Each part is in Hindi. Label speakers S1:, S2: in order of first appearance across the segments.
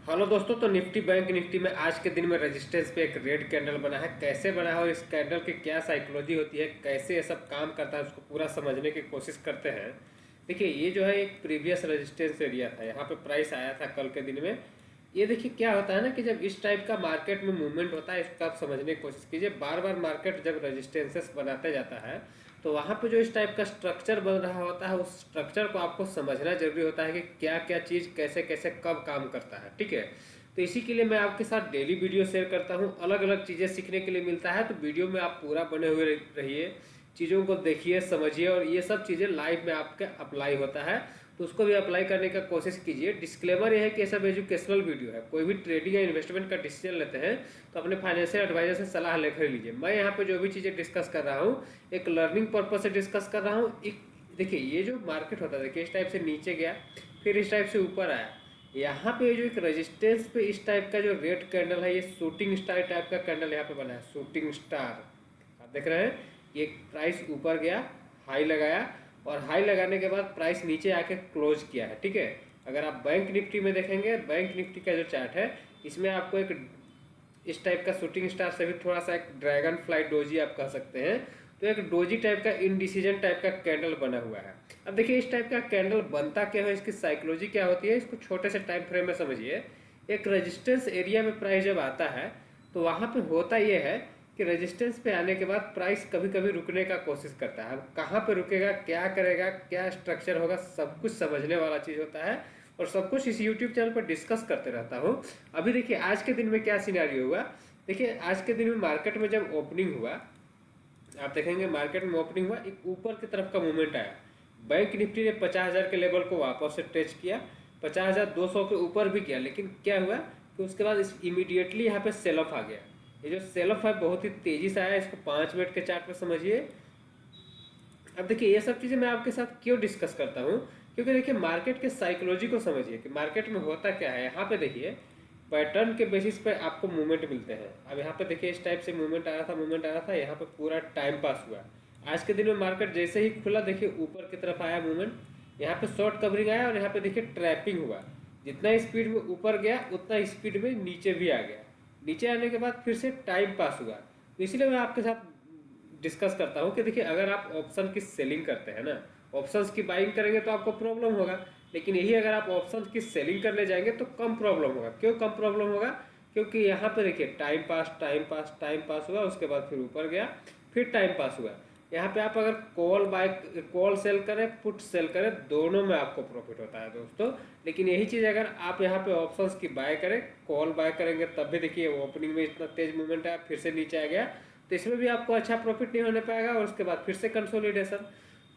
S1: हेलो दोस्तों, तो निफ्टी बैंक निफ्टी में आज के दिन में रेजिस्टेंस पे एक रेड कैंडल बना है। कैसे बना है और इस कैंडल की क्या साइकोलॉजी होती है, कैसे ये सब काम करता है, उसको पूरा समझने की कोशिश करते हैं। देखिए, ये जो है एक प्रीवियस रेजिस्टेंस एरिया था, यहाँ पे प्राइस आया था कल के दिन में। ये देखिए क्या होता है ना कि जब इस टाइप का मार्केट में मूवमेंट होता है, इसको आप समझने की कोशिश कीजिए। बार बार मार्केट जब रेजिस्टेंसेस बनाते जाता है तो वहाँ पे जो इस टाइप का स्ट्रक्चर बन रहा होता है, उस स्ट्रक्चर को आपको समझना जरूरी होता है कि क्या क्या चीज़ कैसे कैसे कब काम करता है। ठीक है, तो इसी के लिए मैं आपके साथ डेली वीडियो शेयर करता हूँ। अलग अलग चीज़ें सीखने के लिए मिलता है, तो वीडियो में आप पूरा बने हुए रहिए, चीज़ों को देखिए समझिए, और ये सब चीज़ें लाइव में आपके अप्लाई होता है, तो उसको भी अप्लाई करने का कोशिश कीजिए। डिस्क्लेमर ये है कि ये सब एजुकेशनल वीडियो है। कोई भी ट्रेडिंग या इन्वेस्टमेंट का डिसीजन लेते हैं तो अपने फाइनेंशियल एडवाइजर से सलाह लेकर लीजिए। मैं यहाँ पे जो भी चीज़ें डिस्कस कर रहा हूँ एक लर्निंग पर्पज से डिस्कस कर रहा हूँ। एक देखिए, ये जो मार्केट होता है, देखिए इस टाइप से नीचे गया, फिर इस टाइप से ऊपर आया। यहाँ पे जो एक रेजिस्टेंस पे इस टाइप का जो रेड कैंडल है, ये शूटिंग स्टार टाइप का कैंडल यहाँ पे बना है, शूटिंग स्टार। आप देख रहे हैं, ये प्राइस ऊपर गया, हाई लगाया, और हाई लगाने के बाद प्राइस नीचे आके क्लोज किया है। ठीक है, अगर आप बैंक निफ्टी में देखेंगे, बैंक निफ्टी का जो चार्ट है, इसमें आपको एक इस टाइप का शूटिंग स्टार से भी थोड़ा सा एक ड्रैगन फ्लाई डोजी आप कह सकते हैं, तो एक डोजी टाइप का इनडिसीजन टाइप का कैंडल बना हुआ है। अब देखिए, इस टाइप का कैंडल बनता क्या है, इसकी साइकोलॉजी क्या होती है, इसको छोटे से टाइम फ्रेम में समझिए। एक रेजिस्टेंस एरिया में प्राइस जब आता है तो वहाँ पे होता यह है कि रेजिस्टेंस पे आने के बाद प्राइस कभी कभी रुकने का कोशिश करता है। अब कहाँ पे रुकेगा, क्या करेगा, क्या स्ट्रक्चर होगा, सब कुछ समझने वाला चीज़ होता है, और सब कुछ इस यूट्यूब चैनल पर डिस्कस करते रहता हूँ। अभी देखिए आज के दिन में क्या सिनेरियो हुआ। देखिए आज के दिन में मार्केट में जब ओपनिंग हुआ, आप देखेंगे मार्केट में ओपनिंग हुआ, एक ऊपर की तरफ का मूवमेंट आया। बैंक निफ्टी ने 50,000 के लेवल को वापस से टच किया, 50,200 के ऊपर भी किया, लेकिन क्या हुआ कि उसके बाद इस इमीडिएटली यहाँ पे सेल ऑफ आ गया। ये जो सेल ऑफ है बहुत ही तेजी से आया, इसको 5 मिनट के चार्ट में समझिए। अब देखिए, ये सब चीज़ें मैं आपके साथ क्यों डिस्कस करता हूँ, क्योंकि देखिए मार्केट के साइकोलॉजी को समझिए कि मार्केट में होता क्या है। यहाँ पे देखिए पैटर्न के बेसिस पे आपको मूवमेंट मिलते हैं। अब यहाँ पे देखिए इस टाइप से मूवमेंट आया था, मूवमेंट आया था, यहाँ पे पूरा टाइम पास हुआ। आज के दिन में मार्केट जैसे ही खुला, देखिए ऊपर की तरफ आया मूवमेंट, यहाँ पे शॉर्ट कवरिंग आया, और यहाँ पे देखिए ट्रैपिंग हुआ। जितना स्पीड में ऊपर गया उतना स्पीड में नीचे भी आ गया। नीचे आने के बाद फिर से टाइम पास हुआ। तो इसलिए मैं आपके साथ डिस्कस करता हूँ कि देखिए अगर आप ऑप्शन की सेलिंग करते हैं ना, ऑप्शंस की बाइंग करेंगे तो आपको प्रॉब्लम होगा, लेकिन यही अगर आप ऑप्शंस की सेलिंग करने जाएंगे तो कम प्रॉब्लम होगा। क्यों कम प्रॉब्लम होगा? क्योंकि यहाँ पे देखिए time pass time pass time pass हुआ, उसके बाद फिर ऊपर गया, फिर टाइम पास हुआ। यहाँ पे आप अगर कॉल बाय कॉल सेल करें, पुट सेल करें, दोनों में आपको प्रॉफिट होता है दोस्तों। लेकिन यही चीज़ अगर आप यहाँ पे ऑप्शंस की बाय करें, कॉल बाय करेंगे, तब भी देखिए ओपनिंग में इतना तेज मूवमेंट आया, फिर से नीचे आ गया, तो इसमें भी आपको अच्छा प्रॉफिट नहीं होने पाएगा, और उसके बाद फिर से कंसोलिडेशन।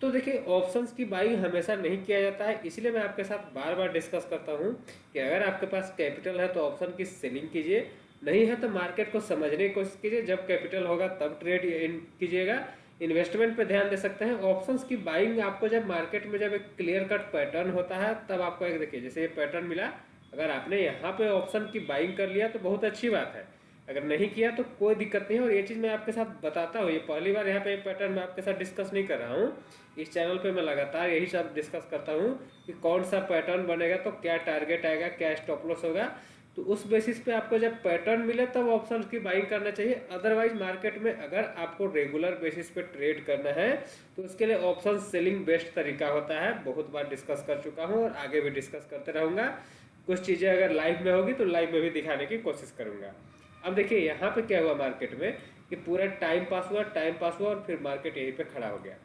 S1: तो देखिए ऑप्शंस की बाइंग हमेशा नहीं किया जाता है, इसलिए मैं आपके साथ बार बार डिस्कस करता हूँ कि अगर आपके पास कैपिटल है तो ऑप्शन की सेलिंग कीजिए, नहीं है तो मार्केट को समझने की कोशिश कीजिए। जब कैपिटल होगा तब ट्रेड कीजिएगा। इन्वेस्टमेंट पे ध्यान दे सकते हैं। ऑप्शंस की बाइंग आपको जब मार्केट में जब एक क्लियर कट पैटर्न होता है तब आपको एक देखिए, जैसे ये पैटर्न मिला, अगर आपने यहाँ पे ऑप्शन की बाइंग कर लिया तो बहुत अच्छी बात है, अगर नहीं किया तो कोई दिक्कत नहीं है। और ये चीज़ मैं आपके साथ बताता हूँ, ये पहली बार यहाँ पे पैटर्न मैं आपके साथ डिस्कस नहीं कर रहा हूँ। इस चैनल पे मैं लगातार यही सब डिस्कस करता हूँ कि कौन सा पैटर्न बनेगा तो क्या टारगेट आएगा, क्या स्टॉप लॉस होगा। तो उस बेसिस पे आपको जब पैटर्न मिले तब ऑप्शन की बाइंग करना चाहिए। अदरवाइज मार्केट में अगर आपको रेगुलर बेसिस पे ट्रेड करना है तो उसके लिए ऑप्शन सेलिंग बेस्ट तरीका होता है। बहुत बार डिस्कस कर चुका हूँ और आगे भी डिस्कस करते रहूँगा। कुछ चीज़ें अगर लाइव में होगी तो लाइव में भी दिखाने की कोशिश करूँगा। अब देखिए यहाँ पे क्या हुआ मार्केट में कि पूरा टाइम पास हुआ, टाइम पास हुआ, और फिर मार्केट यहीं पे खड़ा हो गया।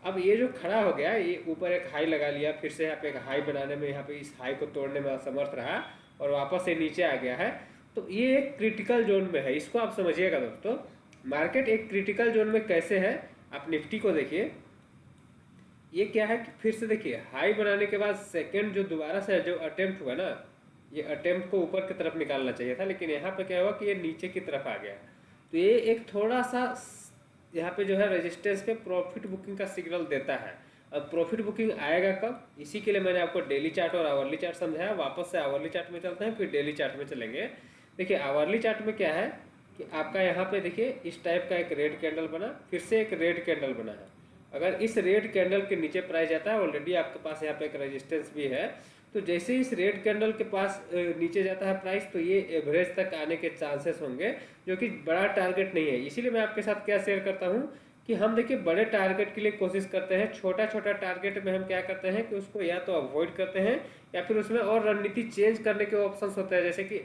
S1: अब ये जो खड़ा हो गया, ये ऊपर एक हाई लगा लिया, फिर से यहाँ पे एक हाई बनाने में, यहाँ पे इस हाई को तोड़ने में असमर्थ रहा, और वापस से नीचे आ गया है। तो ये एक क्रिटिकल जोन में है, इसको आप समझिएगा दोस्तों। मार्केट एक क्रिटिकल जोन में कैसे है, आप निफ्टी को देखिए। ये क्या है कि फिर से देखिए हाई बनाने के बाद सेकेंड जो दोबारा से जो अटेम्प्ट हुआ ना, ये अटेम्प्ट को ऊपर की तरफ निकालना चाहिए था, लेकिन यहाँ पे क्या हुआ कि ये नीचे की तरफ आ गया। तो ये एक थोड़ा सा यहाँ पे जो है रेजिस्टेंस पे प्रॉफिट बुकिंग का सिग्नल देता है। अब प्रॉफिट बुकिंग आएगा कब, इसी के लिए मैंने आपको डेली चार्ट और आवरली चार्ट समझाया। वापस से आवरली चार्ट में चलते हैं, फिर डेली चार्ट में चलेंगे। देखिए आवरली चार्ट में क्या है कि आपका यहाँ पे देखिए इस टाइप का एक रेड कैंडल बना, फिर से एक रेड कैंडल बना है। अगर इस रेड कैंडल के नीचे प्राइस जाता है, ऑलरेडी आपके पास यहाँ पे एक रेजिस्टेंस भी है, तो जैसे ही इस रेड कैंडल के पास नीचे जाता है प्राइस, तो ये एवरेज तक आने के चांसेस होंगे, जो कि बड़ा टारगेट नहीं है। इसीलिए मैं आपके साथ क्या शेयर करता हूँ कि हम देखिए बड़े टारगेट के लिए कोशिश करते हैं, छोटा छोटा टारगेट में हम क्या करते हैं कि उसको या तो अवॉइड करते हैं या फिर उसमें और रणनीति चेंज करने के ऑप्शंस होते हैं। जैसे कि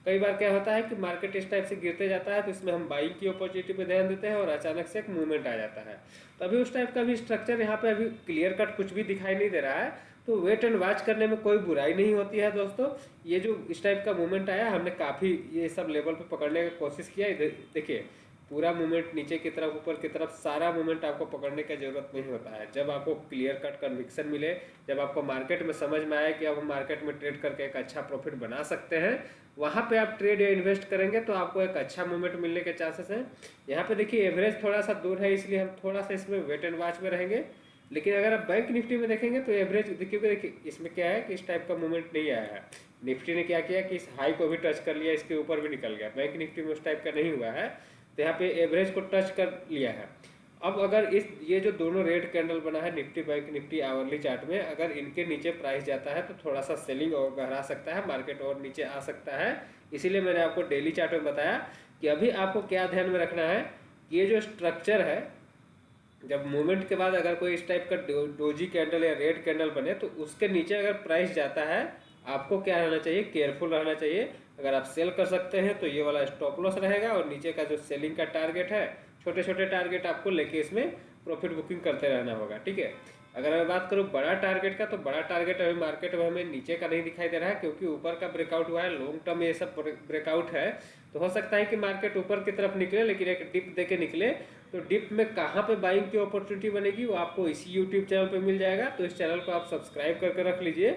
S1: कई बार क्या होता है कि मार्केट इस टाइप से गिरते जाता है, तो इसमें हम बाइंग की अपॉर्चुनिटी पे ध्यान देते हैं और अचानक से एक मूवमेंट आ जाता है। तो अभी उस टाइप का भी स्ट्रक्चर यहाँ पे अभी क्लियर कट कुछ भी दिखाई नहीं दे रहा है, तो वेट एंड वॉच करने में कोई बुराई नहीं होती है दोस्तों। ये जो इस टाइप का मूवमेंट आया, हमने काफ़ी ये सब लेवल पे पकड़ने की कोशिश किया। देखिए पूरा मूवमेंट नीचे की तरफ ऊपर की तरफ सारा मूवमेंट आपको पकड़ने की जरूरत नहीं होता है। जब आपको क्लियर कट कन्विक्शन मिले, जब आपको मार्केट में समझ में आए कि अब हम मार्केट में ट्रेड करके एक अच्छा प्रॉफिट बना सकते हैं, वहाँ पे आप ट्रेड या इन्वेस्ट करेंगे तो आपको एक अच्छा मूवमेंट मिलने के चांसेस हैं। यहाँ पे देखिए एवरेज थोड़ा सा दूर है, इसलिए हम थोड़ा सा इसमें वेट एंड वॉच में रहेंगे। लेकिन अगर आप बैंक निफ्टी में देखेंगे तो एवरेज देखिए इसमें क्या है कि इस टाइप का मूवमेंट नहीं आया है। निफ्टी ने क्या किया कि इस हाई को भी टच कर लिया, इसके ऊपर भी निकल गया। बैंक निफ्टी में उस टाइप का नहीं हुआ है, तो यहाँ पे एवरेज को टच कर लिया है। अब अगर इस ये जो दोनों रेड कैंडल बना है Nifty bank Nifty hourly chart में, अगर इनके नीचे प्राइस जाता है तो थोड़ा सा सेलिंग और गहरा सकता है, मार्केट और नीचे आ सकता है। इसीलिए मैंने आपको डेली चार्ट में बताया कि अभी आपको क्या ध्यान में रखना है कि ये जो स्ट्रक्चर है, जब मूवमेंट के बाद अगर कोई इस टाइप का डोजी कैंडल या रेड कैंडल बने, तो उसके नीचे अगर प्राइस जाता है, आपको क्या रहना चाहिए, केयरफुल रहना चाहिए। अगर आप सेल कर सकते हैं तो ये वाला स्टॉप लॉस रहेगा, और नीचे का जो सेलिंग का टारगेट है, छोटे छोटे टारगेट आपको लेके इसमें प्रॉफिट बुकिंग करते रहना होगा, ठीक है। अगर मैं बात करूँ बड़ा टारगेट का, तो बड़ा टारगेट अभी मार्केट में हमें नीचे का नहीं दिखाई दे रहा है, क्योंकि ऊपर का ब्रेकआउट हुआ है। लॉन्ग टर्म ये सब ब्रेकआउट है, तो हो सकता है कि मार्केट ऊपर की तरफ निकले, लेकिन एक डिप दे के निकले। तो डिप में कहाँ पे बाइंग की अपॉर्चुनिटी बनेगी वो आपको इसी यूट्यूब चैनल पे मिल जाएगा। तो इस चैनल को आप सब्सक्राइब करके रख लीजिए,